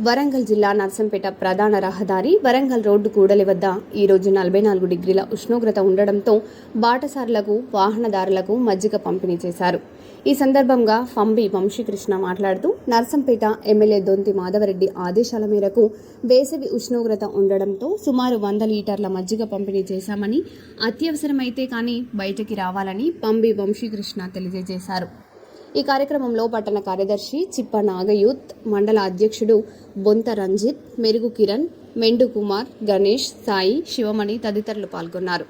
వరంగల్ జిల్లా నర్సంపేట ప్రధాన రహదారి వరంగల్ రోడ్డు కూడలి వద్ద ఈరోజు 44 డిగ్రీల ఉష్ణోగ్రత ఉండడంతో బాటసారులకు వాహనదారులకు మజ్జిగ పంపిణీ చేశారు. ఈ సందర్భంగా ఫంబి వంశీకృష్ణ మాట్లాడుతూ నర్సంపేట ఎమ్మెల్యే దొంతి మాధవరెడ్డి ఆదేశాల మేరకు వేసవి ఉష్ణోగ్రత ఉండడంతో సుమారు 100 లీటర్ల మజ్జిగ పంపిణీ చేశామని, అత్యవసరమైతే కానీ బయటికి రావాలని ఫంబి వంశీకృష్ణ తెలియజేశారు. ఈ కార్యక్రమంలో పట్టణ కార్యదర్శి చిప్ప నాగయూత్, మండల అధ్యక్షుడు బొంత రంజిత్, మెరుగు కిరణ్, మెండు కుమార్, గణేష్, సాయి, శివమణి తదితరులు పాల్గొన్నారు.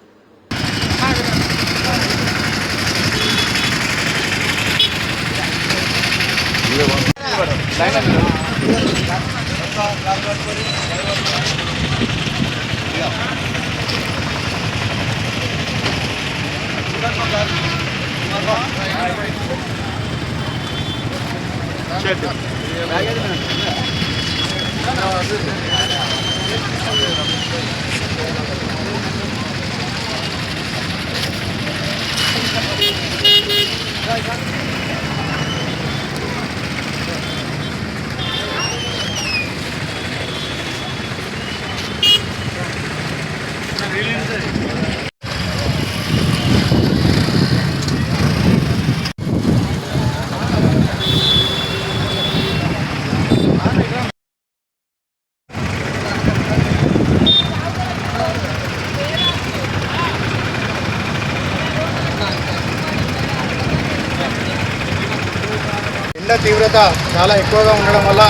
ఎండ తీవ్రత చాలా ఎక్కువగా ఉండడం వల్ల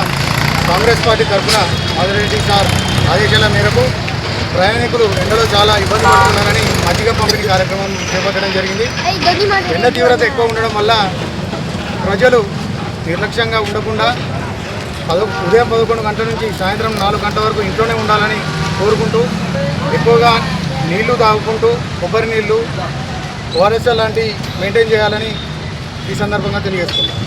కాంగ్రెస్ పార్టీ తరఫున మాధవరెడ్డి సార్ ఆదేశాల మేరకు ప్రయాణికులు ఎండలో చాలా ఇబ్బంది పడుతున్నారని మజ్జిగ పంపిణీ కార్యక్రమం చేపట్టడం జరిగింది. ఎండ తీవ్రత ఎక్కువ ఉండడం వల్ల ప్రజలు నిర్లక్ష్యంగా ఉండకుండా ఉదయం 11 గంటల నుంచి సాయంత్రం 4 గంటల వరకు ఇంట్లోనే ఉండాలని కోరుకుంటూ, ఎక్కువగా నీళ్లు తాగుకుంటూ కొబ్బరి నీళ్లు, ఓఆర్ఎస్ లాంటివి మెయింటైన్ చేయాలని ఈ సందర్భంగా తెలియజేస్తున్నాం.